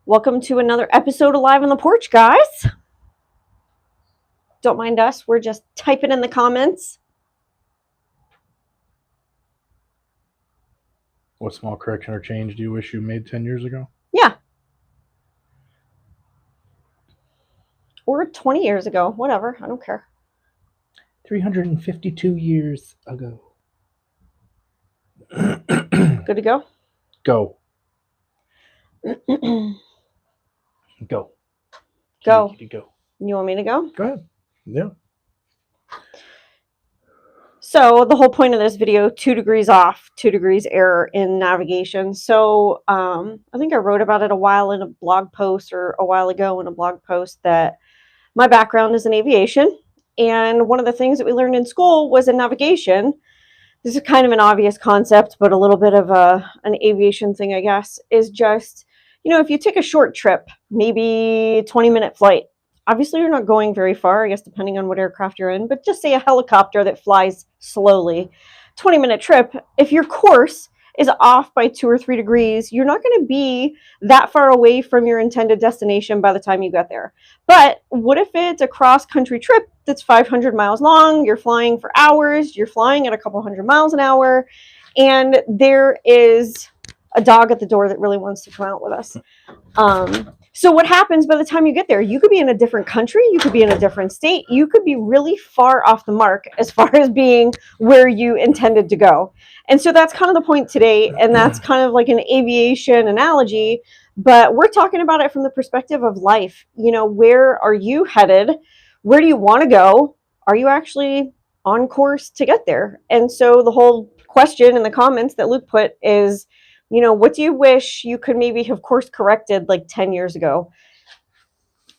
Welcome to another episode of Live on the Porch, guys. Don't mind us. We're just typing in the comments. What small correction or change do you wish you made 10 years ago? Yeah. Or 20 years ago. Whatever. I don't care. 352 years ago. Good to go? Go. Go. Go. Kitty, go. You want me to go? Go ahead. Yeah. So the whole point of this video, 2 degrees off, 2 degrees error in navigation. So I think I wrote about it a while in a blog post or a while ago in a blog post that my background is in aviation. And one of the things that we learned in school was in navigation. This is kind of an obvious concept, but a little bit of an aviation thing, I guess, is just, if you take a short trip, maybe 20-minute flight, obviously you're not going very far, I guess, depending on what aircraft you're in, but just say a helicopter that flies slowly, 20-minute trip, if your course is off by 2 or 3 degrees, you're not going to be that far away from your intended destination by the time you get there. But what if it's a cross-country trip that's 500 miles long, you're flying for hours, you're flying at a couple hundred miles an hour, and there is a dog at the door that really wants to come out with us. So what happens by the time you get there? You could be in a different country, you could be in a different state, you could be really far off the mark as far as being where you intended to go. And so that's kind of the point today, and that's kind of like an aviation analogy, but we're talking about it from the perspective of life. Where are you headed? Where do you want to go? Are you actually on course to get there? And so the whole question in the comments that Luke put is, what do you wish you could maybe have course corrected like 10 years ago?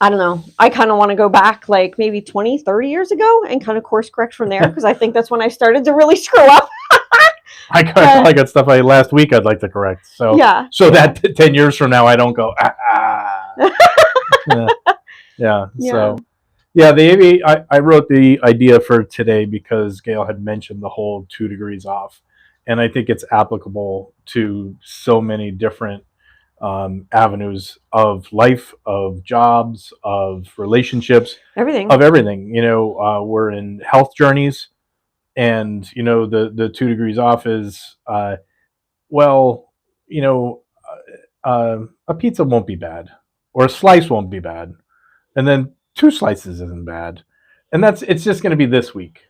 I don't know. I kind of want to go back like maybe 20, 30 years ago and kind of course correct from there, because I think that's when I started to really screw up. I got stuff last week I'd like to correct. So yeah. That 10 years from now I don't go, yeah. So, yeah, I wrote the idea for today because Gail had mentioned the whole 2 degrees off. And I think it's applicable to so many different avenues of life, of jobs, of relationships, everything. We're in health journeys, and the 2 degrees off is a pizza won't be bad, or a slice won't be bad, and then 2 slices isn't bad, and it's just going to be this week.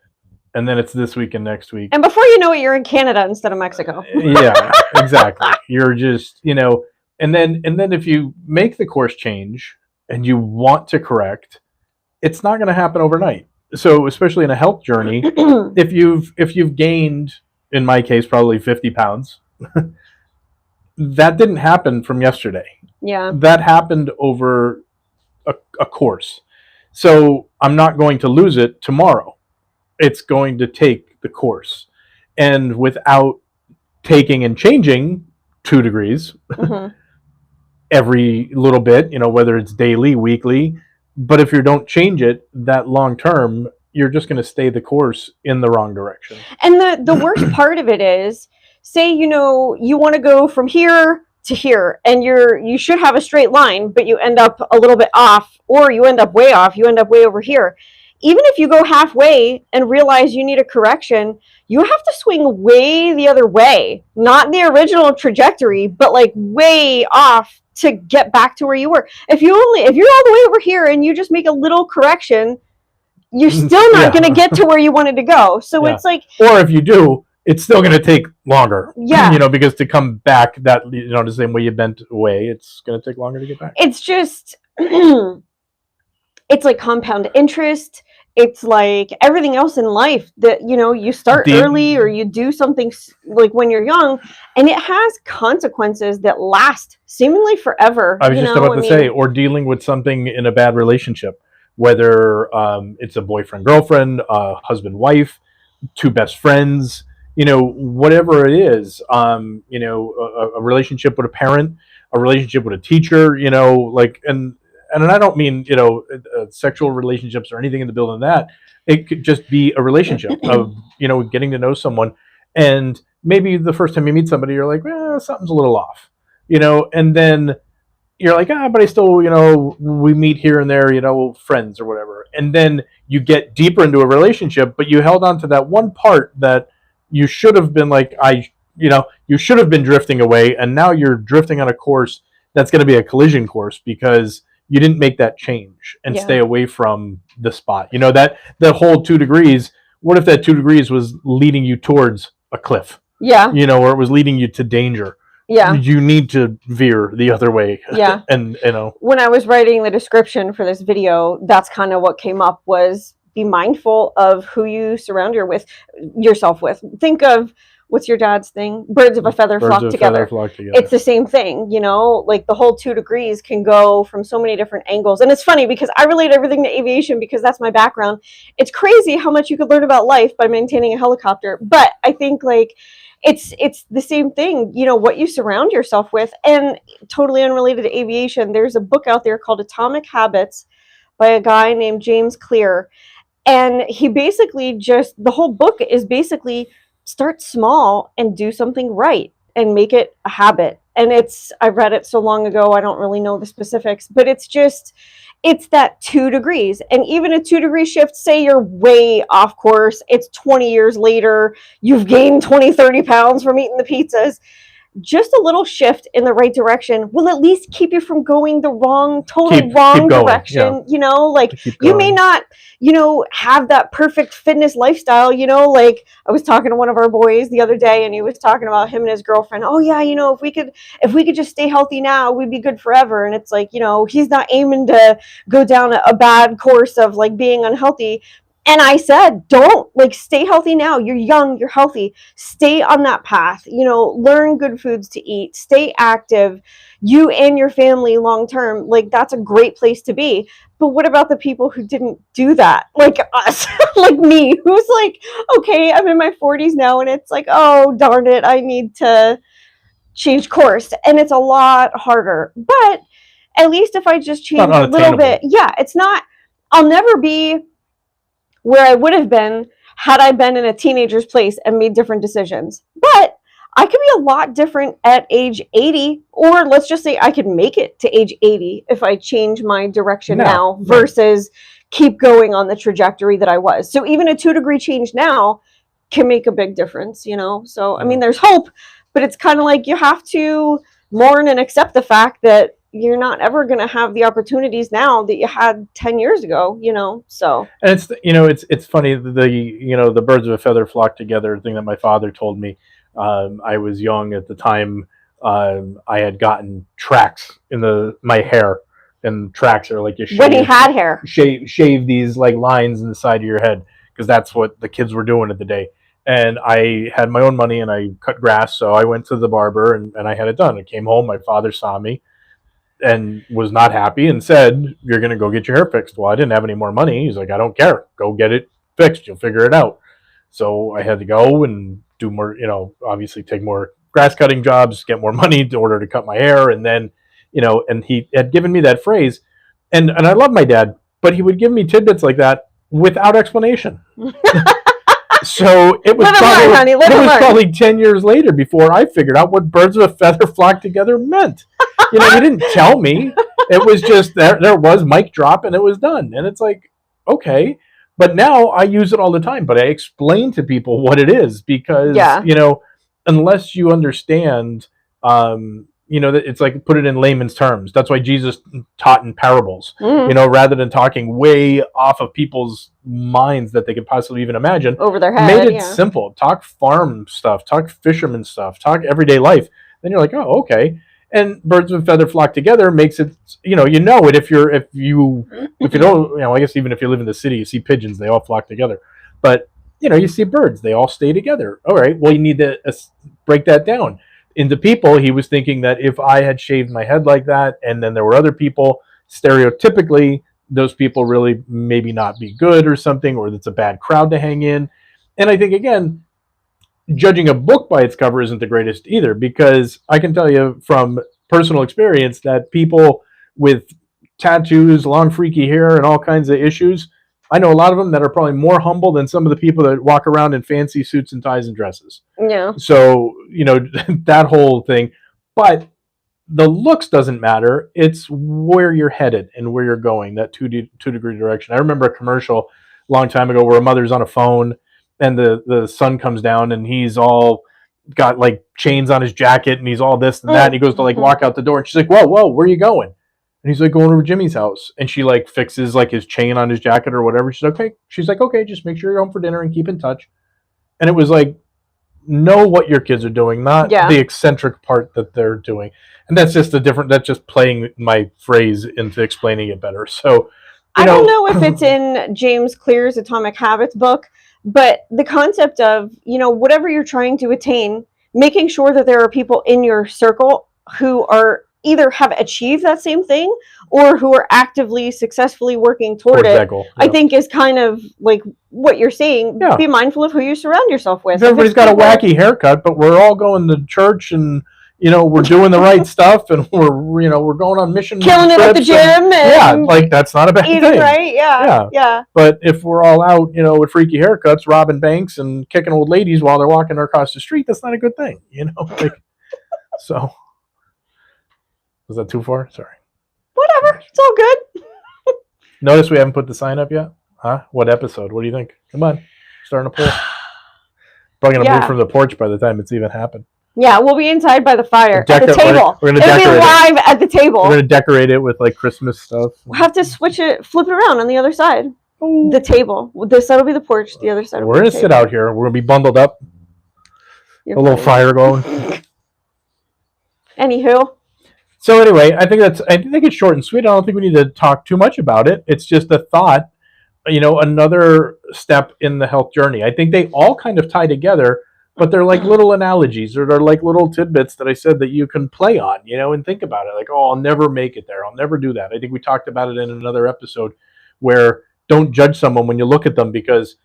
And then it's this week and next week. And before you know it, you're in Canada instead of Mexico. Yeah, exactly. You're just, and then if you make the course change and you want to correct, it's not going to happen overnight. So especially in a health journey, if you've gained, in my case, probably 50 pounds, that didn't happen from yesterday. Yeah. That happened over a course. So I'm not going to lose it tomorrow. It's going to take the course, and without taking and changing 2 degrees every little bit, whether it's daily, weekly, but if you don't change it that long term, you're just going to stay the course in the wrong direction. And the worst part of it is, say, you want to go from here to here, and you should have a straight line, but you end up a little bit off, or you end up way off, you end up way over here. Even if you go halfway and realize you need a correction, you have to swing way the other way, not the original trajectory, but like way off to get back to where you were. If you're all the way over here and you just make a little correction, you're still not going to get to where you wanted to go. So it's like, or if you do, it's still going to take longer. Yeah. Because to come back that, the same way you bent away, it's going to take longer to get back. It's just, it's like compound interest. It's like everything else in life that, you start early, or you do something like when you're young, and it has consequences that last seemingly forever. I was just about to say, or dealing with something in a bad relationship, whether it's a boyfriend, girlfriend, husband, wife, 2 best friends, whatever it is, a relationship with a parent, a relationship with a teacher, and I don't mean, sexual relationships or anything in the building of that. It could just be a relationship of, getting to know someone. And maybe the first time you meet somebody, you're like, well, something's a little off, and then, you're like, but I still, we meet here and there, friends or whatever. And then you get deeper into a relationship, but you held on to that one part that you should have been like, you should have been drifting away. And now you're drifting on a course that's going to be a collision course because you didn't make that change and stay away from the spot. That whole 2 degrees, what if that 2 degrees was leading you towards a cliff? Yeah. Or it was leading you to danger. Yeah. You need to veer the other way. Yeah. And, when I was writing the description for this video, that's kind of what came up was be mindful of who you surround yourself with. Think of, what's your dad's thing? Birds of a feather flock together. It's the same thing, like the whole 2 degrees can go from so many different angles. And it's funny because I relate everything to aviation because that's my background. It's crazy how much you could learn about life by maintaining a helicopter. But I think like it's the same thing, what you surround yourself with. And totally unrelated to aviation, there's a book out there called Atomic Habits by a guy named James Clear. And he basically the whole book is basically start small and do something right and make it a habit. And I read it so long ago, I don't really know the specifics, but it's that 2 degrees. And even a 2 degree shift, say you're way off course, it's 20 years later, you've gained 20, 30 pounds from eating the pizzas. Just a little shift in the right direction will at least keep you from going the wrong direction. Yeah. Like you may not, have that perfect fitness lifestyle, like I was talking to one of our boys the other day and he was talking about him and his girlfriend. Oh yeah, if we could just stay healthy now, we'd be good forever. And it's like, he's not aiming to go down a bad course of like being unhealthy. And I said, don't, stay healthy now. You're young, you're healthy. Stay on that path, learn good foods to eat, stay active, you and your family long-term. That's a great place to be. But what about the people who didn't do that? Like us, like me, who's like, okay, I'm in my 40s now. And it's like, oh, darn it, I need to change course. And it's a lot harder. But at least if I just change a little bit, I'll never be where I would have been had I been in a teenager's place and made different decisions. But I could be a lot different at age 80, or let's just say I could make it to age 80 if I change my direction now versus keep going on the trajectory that I was. So even a 2 degree change now can make a big difference, So, I mean, there's hope, but it's kind of like you have to mourn and accept the fact that you're not ever going to have the opportunities now that you had 10 years ago, so. And it's funny, the birds of a feather flock together thing that my father told me. I was young at the time. I had gotten tracks in my hair, and tracks are like you shave, when he had hair, shave these like lines in the side of your head because that's what the kids were doing at the day. And I had my own money and I cut grass, so I went to the barber and I had it done. I came home, my father saw me and was not happy and said, "You're going to go get your hair fixed." Well, I didn't have any more money. He's like, "I don't care. Go get it fixed. You'll figure it out." So I had to go and do more, obviously take more grass cutting jobs, get more money in order to cut my hair. And then, and he had given me that phrase. And I love my dad, but he would give me tidbits like that without explanation. So it was probably 10 years later before I figured out what birds of a feather flock together meant. He didn't tell me. It was just there was mic drop and it was done. And it's like, okay. But now I use it all the time. But I explain to people what it is because, unless you understand, that it's like put it in layman's terms. That's why Jesus taught in parables, rather than talking way off of people's minds that they could possibly even imagine. Over their head. Made it simple. Talk farm stuff, talk fisherman stuff, talk everyday life. Then you're like, oh, okay. And birds of a feather flock together makes it, it if you don't, I guess even if you live in the city, you see pigeons, they all flock together. But, you see birds, they all stay together. All right, well, you need to break that down. Into people, he was thinking that if I had shaved my head like that, and then there were other people, stereotypically, those people really maybe not be good or something, or that's a bad crowd to hang in. And I think, again, judging a book by its cover isn't the greatest either, because I can tell you from personal experience that people with tattoos, long freaky hair, and all kinds of issues, I know a lot of them that are probably more humble than some of the people that walk around in fancy suits and ties and dresses. Yeah. So, that whole thing. But the looks doesn't matter. It's where you're headed and where you're going, that 2 degree direction. I remember a commercial a long time ago where a mother's on a phone and the son comes down and he's all got like chains on his jacket and he's all this and that. And he goes to like walk out the door and she's like, whoa, where are you going? And he's like, going over Jimmy's house. And she like fixes like his chain on his jacket or whatever. She's like, okay. She's like, okay, just make sure you're home for dinner and keep in touch. And it was like, know what your kids are doing, not the eccentric part that they're doing. And that's just that's just playing my phrase into explaining it better. So I don't know if it's in James Clear's Atomic Habits book, but the concept of, whatever you're trying to attain, making sure that there are people in your circle who are either have achieved that same thing or who are actively successfully working toward it, I think is kind of like what you're saying. Be mindful of who you surround yourself with. Everybody's got a wacky haircut, but we're all going to church and we're doing the right stuff, and we're going on mission, killing it at the gym, and like that's not a bad thing, right? Yeah. But if we're all out, with freaky haircuts, robbing banks and kicking old ladies while they're walking across the street, that's not a good thing, Like, so, was that too far? Sorry. Whatever, it's all good. Notice we haven't put the sign up yet, huh? What episode? What do you think? Come on, starting to pull. Probably gonna move from the porch by the time it's even happened. Yeah, we'll be inside by the fire at the table. We're gonna decorate it. Live at the table. We're gonna decorate it with like Christmas stuff. We'll have to flip it around on the other side. Oh. The table. This side will be the porch. The other side. We're gonna sit out here. We're gonna be bundled up. A little fire going. Anywho. So anyway, I think it's short and sweet. I don't think we need to talk too much about it. It's just a thought. Another step in the health journey. I think they all kind of tie together. But they're like little analogies, or they're like little tidbits that I said that you can play on, and think about it. Like, oh, I'll never make it there. I'll never do that. I think we talked about it in another episode where don't judge someone when you look at them because,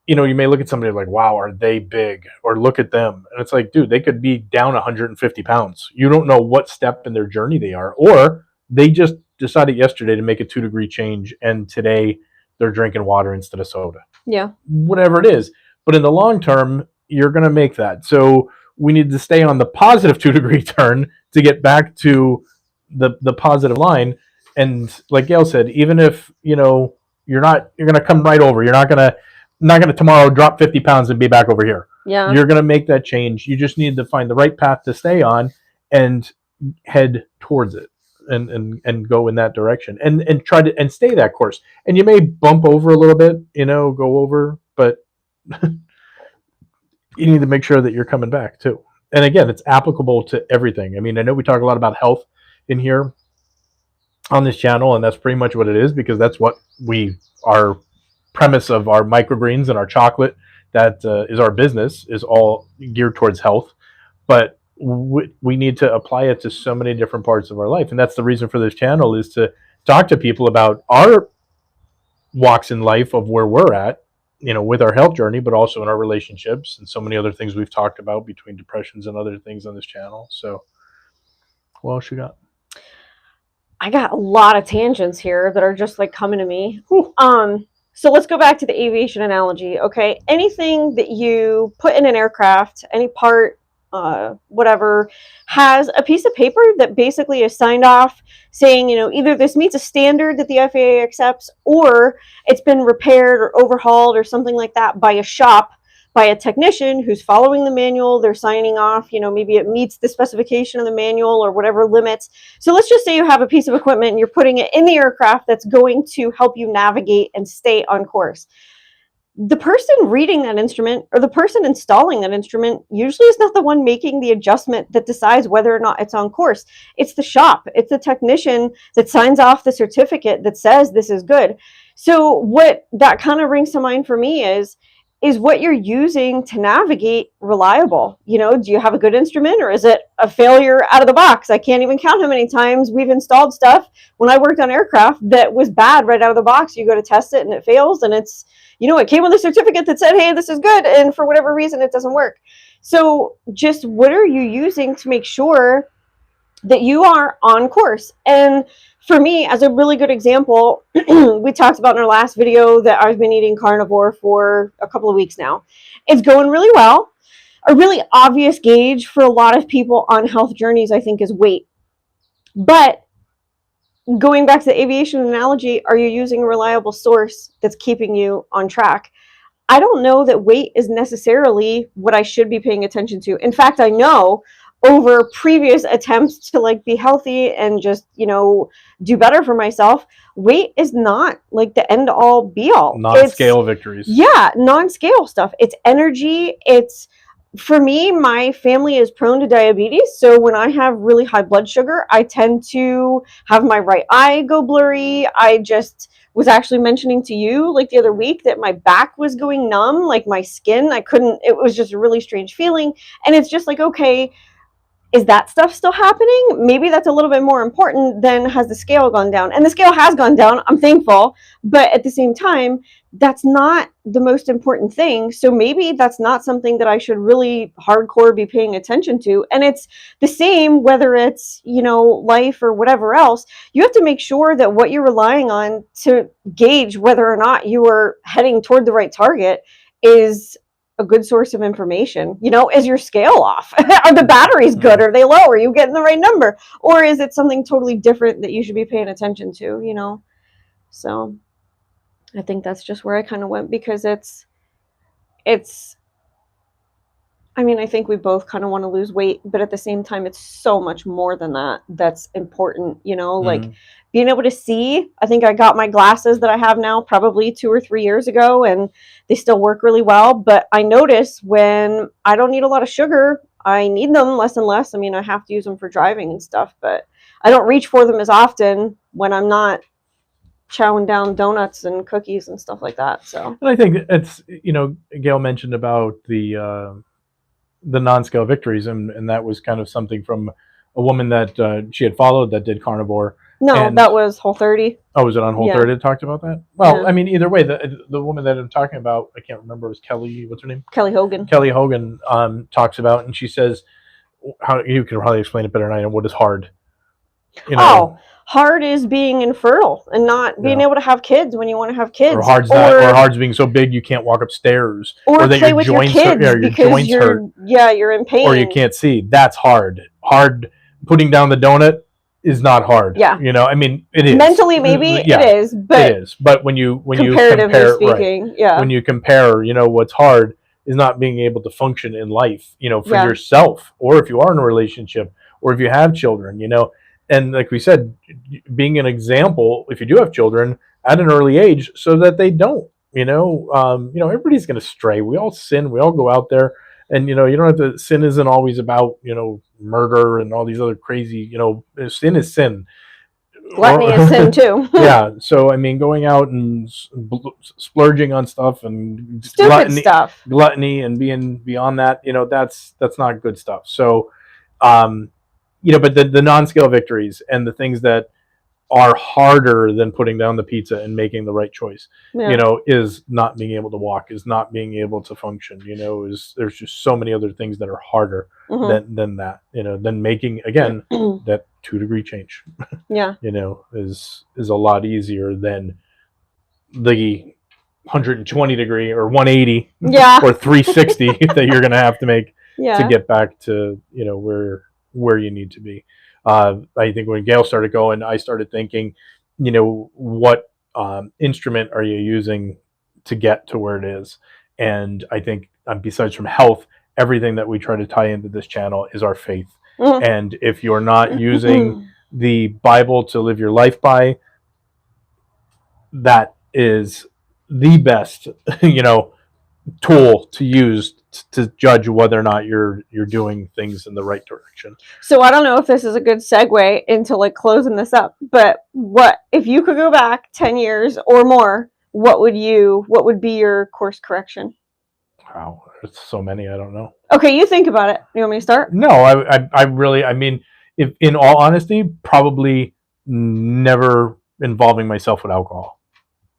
you may look at somebody like, wow, are they big? Or look at them. And it's like, dude, they could be down 150 pounds. You don't know what step in their journey they are. Or they just decided yesterday to make a 2-degree change. And today they're drinking water instead of soda. Yeah. Whatever it is. But in the long term, you're going to make that. So we need to stay on the positive 2-degree turn to get back to the positive line. And like Gail said, even if, you're going to come right over. You're not going to tomorrow drop 50 pounds and be back over here. Yeah. You're going to make that change. You just need to find the right path to stay on and head towards it and go in that direction and try to and stay that course. And you may bump over a little bit, go over, but you need to make sure that you're coming back too. And again, it's applicable to everything. I mean, I know we talk a lot about health in here on this channel, and that's pretty much what it is because that's what our premise of our microgreens and our chocolate that is our business is all geared towards health. But we need to apply it to so many different parts of our life. And that's the reason for this channel is to talk to people about our walks in life of where we're at, with our health journey, but also in our relationships and so many other things we've talked about between depressions and other things on this channel. So what else you got? I got a lot of tangents here that are just like coming to me. So let's go back to the aviation analogy. Okay. Anything that you put in an aircraft, any part, whatever, has a piece of paper that basically is signed off saying, either this meets a standard that the FAA accepts or it's been repaired or overhauled or something like that by a shop, by a technician who's following the manual. They're signing off, maybe it meets the specification of the manual or whatever limits. So let's just say you have a piece of equipment and you're putting it in the aircraft that's going to help you navigate and stay on course. The person reading that instrument or the person installing that instrument usually is not the one making the adjustment that decides whether or not it's on course. It's the shop. It's the technician that signs off the certificate that says this is good. So what that kind of brings to mind for me is what you're using to navigate reliable? Do you have a good instrument or is it a failure out of the box? I can't even count how many times we've installed stuff when I worked on aircraft that was bad right out of the box. You go to test it and it fails and it's, it came with a certificate that said, hey, this is good. And for whatever reason, it doesn't work. So just what are you using to make sure that you are on course? And for me, as a really good example, we talked about in our last video that I've been eating carnivore for a couple of weeks now. It's going really well. A really obvious gauge for a lot of people on health journeys, I think, is weight. But going back to the aviation analogy, are you using a reliable source that's keeping you on track? I don't know that weight is necessarily what I should be paying attention to. In fact, I know over previous attempts to like be healthy and just, do better for myself, weight is not like the end all be all. Non-scale victories. Yeah, non-scale stuff. It's energy. It's for me, my family is prone to diabetes. So when I have really high blood sugar, I tend to have my right eye go blurry. I just was actually mentioning to you like the other week that my back was going numb, like my skin. It was just a really strange feeling. And it's just like, okay, is that stuff still happening? Maybe that's a little bit more important than has the scale gone down. And the scale has gone down. I'm thankful. But at the same time, that's not the most important thing. So maybe that's not something that I should really hardcore be paying attention to. And it's the same whether it's, life or whatever else. You have to make sure that what you're relying on to gauge whether or not you are heading toward the right target is a good source of information. Is your scale off? Are the batteries good? Are they low? Are you getting the right number? Or is it something totally different that you should be paying attention to? So I think that's just where I kind of went, because I think we both kind of want to lose weight, but at the same time, it's so much more than that that's important, like being able to see. I think I got my glasses that I have now probably 2 or 3 years ago, and they still work really well. But I notice when I don't need a lot of sugar, I need them less and less. I have to use them for driving and stuff, but I don't reach for them as often when I'm not chowing down donuts and cookies and stuff like that. So, and I think it's, Gail mentioned about the non-scale victories, and that was kind of something from a woman that she had followed that did carnivore. No, that was Whole30. Oh, was it on Whole30 that talked about that? Well, yeah. Either way, the woman that I'm talking about, I can't remember, it was Kelly, what's her name? Kelly Hogan. Kelly Hogan talks about, and she says, how you can probably explain it better than I know, what is hard? Hard is being infertile and not being able to have kids when you want to have kids. Or hard's being so big you can't walk upstairs. Or that your joints hurt. Your joints hurt. Yeah, you're in pain. Or you can't see. That's hard. Hard, putting down the donut is not hard. Yeah. It is. Mentally, maybe it is. But it is. But when you compare, speaking, right, when you compare, what's hard is not being able to function in life, for yourself, or if you are in a relationship, or if you have children, And like we said, being an example, if you do have children at an early age, so that they don't, everybody's going to stray. We all sin. We all go out there, and you don't have to. Sin isn't always about murder and all these other crazy. Sin is sin. Gluttony is sin too. Yeah. So going out and splurging on stuff and stupid stuff, gluttony, and being beyond that, that's not good stuff. So. But the non-scale victories and the things that are harder than putting down the pizza and making the right choice, is not being able to walk, is not being able to function, there's just so many other things that are harder than that, than making, again, that 2-degree change, is a lot easier than the 120 degree or 180 or 360 that you're going to have to make to get back to, where you need to be. I think when Gail started going, I started thinking, what instrument are you using to get to where it is? And I think besides from health, everything that we try to tie into this channel is our faith. And if you're not using the Bible to live your life by, that is the best, tool to use to judge whether or not you're doing things in the right direction. So I don't know if this is a good segue into like closing this up, but what if you could go back 10 years or more, what would be your course correction? Wow, there's so many, I don't know. Okay, you think about it. You want me to start? No, I really, if in all honesty, probably never involving myself with alcohol.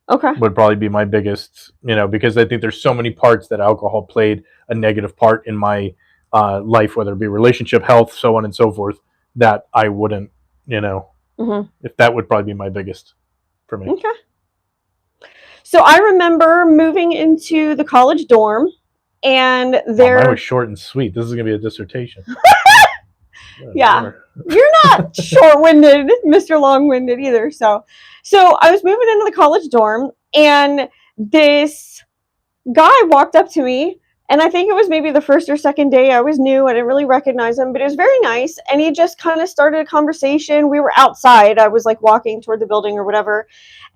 Okay. Would probably be my biggest, because I think there's so many parts that alcohol played a negative part in my life, whether it be relationship, health, so on and so forth, that I wouldn't, if that would probably be my biggest for me. Okay. So I remember moving into the college dorm, and mine was short and sweet. This is going to be a dissertation. Yeah. You're not short-winded, Mr. Long-winded either. So I was moving into the college dorm, and this guy walked up to me, and I think it was maybe the first or second day. I was new. I didn't really recognize him, but it was very nice. And he just kind of started a conversation. We were outside. I was like walking toward the building or whatever.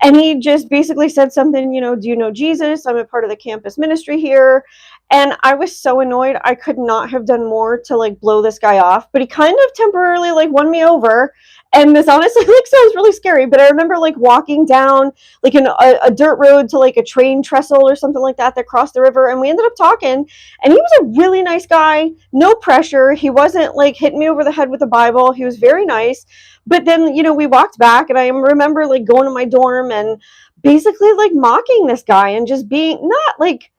And he just basically said something, do you know Jesus? I'm a part of the campus ministry here. And I was so annoyed. I could not have done more to like blow this guy off, but he kind of temporarily like won me over. And this honestly like sounds really scary, but I remember like walking down like a dirt road to like a train trestle or something like that crossed the river, and we ended up talking, and he was a really nice guy. No pressure. He wasn't like hitting me over the head with the Bible. He was very nice. But then we walked back, and I remember like going to my dorm and basically like mocking this guy and just being not like,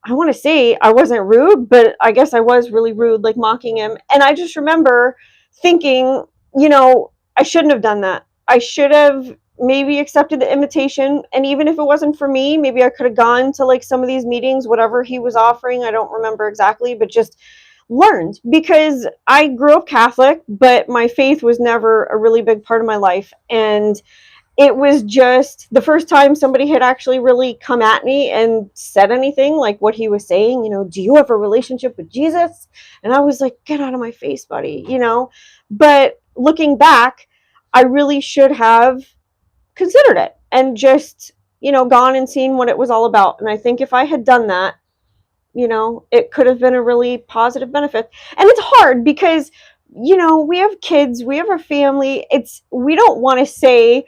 I want to say I wasn't rude, but I guess I was really rude, like mocking him. And I just remember thinking, I shouldn't have done that. I should have maybe accepted the invitation. And even if it wasn't for me, maybe I could have gone to like some of these meetings, whatever he was offering. I don't remember exactly, but just learned, because I grew up Catholic, but my faith was never a really big part of my life. And it was just the first time somebody had actually really come at me and said anything like what he was saying, do you have a relationship with Jesus? And I was like, get out of my face, buddy, But looking back, I really should have considered it and just, gone and seen what it was all about. And I think if I had done that, it could have been a really positive benefit. And it's hard because, we have kids, we have a family. We don't want to say,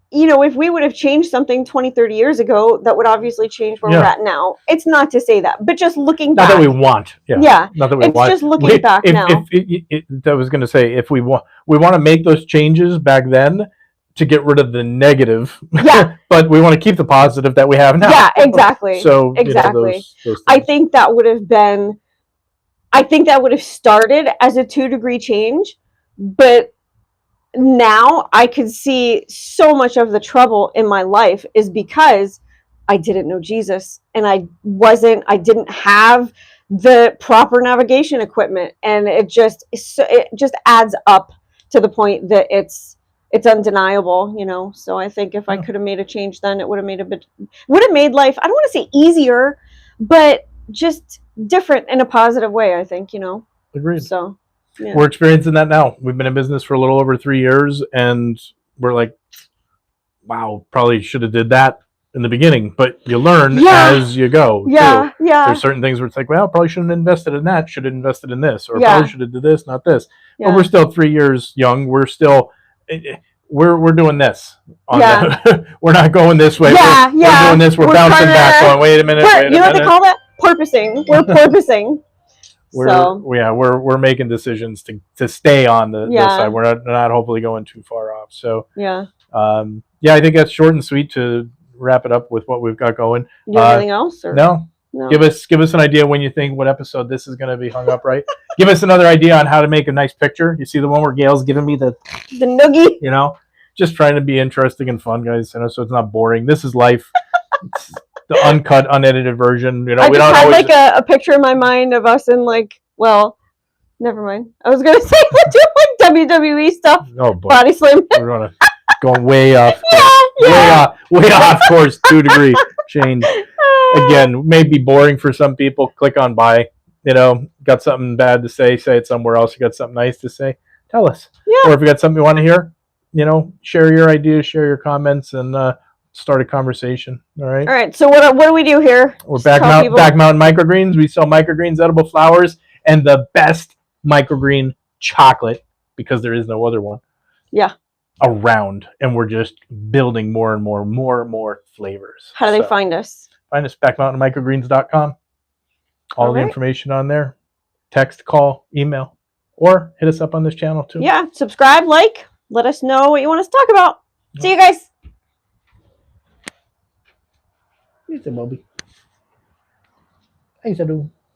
if we would have changed something 20, 30 years ago, that would obviously change where we're at now. It's not to say that, but just looking back. Not that we want. Yeah. Not that we it's want. just looking back now. I was going to say, if we want to make those changes back then to get rid of the negative, but we want to keep the positive that we have now. Yeah, exactly. So exactly. Those I think that would have started as a 2-degree change, but now I could see so much of the trouble in my life is because I didn't know Jesus, and I didn't have the proper navigation equipment, and it just adds up to the point that it's undeniable, So I think if I could have made a change then, it would have made life, I don't want to say easier, but just different in a positive way, I think, Agreed. So yeah. We're experiencing that now. We've been in business for a little over 3 years, and we're like, wow, probably should have did that in the beginning, but you learn as you go. Yeah, too. There's certain things where it's like, well, probably shouldn't have invested in that. Should have invested in this, or probably should have did this, not this. But we're still 3 years young. We're still, we're doing this. We're not going this way. We're doing this. We're bouncing back. Going, wait a minute. What they call that? Porpoising. We're porpoising. We're making decisions to stay on the side. We're not hopefully going too far off. So I think that's short and sweet to wrap it up with what we've got going. Anything else? Or? No. Give us an idea when you think what episode this is going to be hung up, right? Give us another idea on how to make a nice picture. You see the one where Gail's giving me the noogie. Just trying to be interesting and fun, guys. So it's not boring. This is life. It's the uncut, unedited version. I just had like a picture in my mind of us in never mind. I was gonna say we're doing like WWE stuff. Oh boy. Body slam. We're going way off. Way off course. 2-degree change. Again, may be boring for some people. Click on buy. Got something bad to say it somewhere else. You got something nice to say, tell us. Or if you got something you want to hear, share your ideas, share your comments, and start a conversation. All right. So what do we do here? We're Back Mountain Microgreens. We sell microgreens, edible flowers, and the best microgreen chocolate, because there is no other one. Around, and we're just building more and more flavors. How do they find us? Find us backmountainmicrogreens.com. All the information on there. Text, call, email, or hit us up on this channel too. Subscribe, let us know what you want us to talk about. See you guys. Here's a Bobby. Hey, Sadu.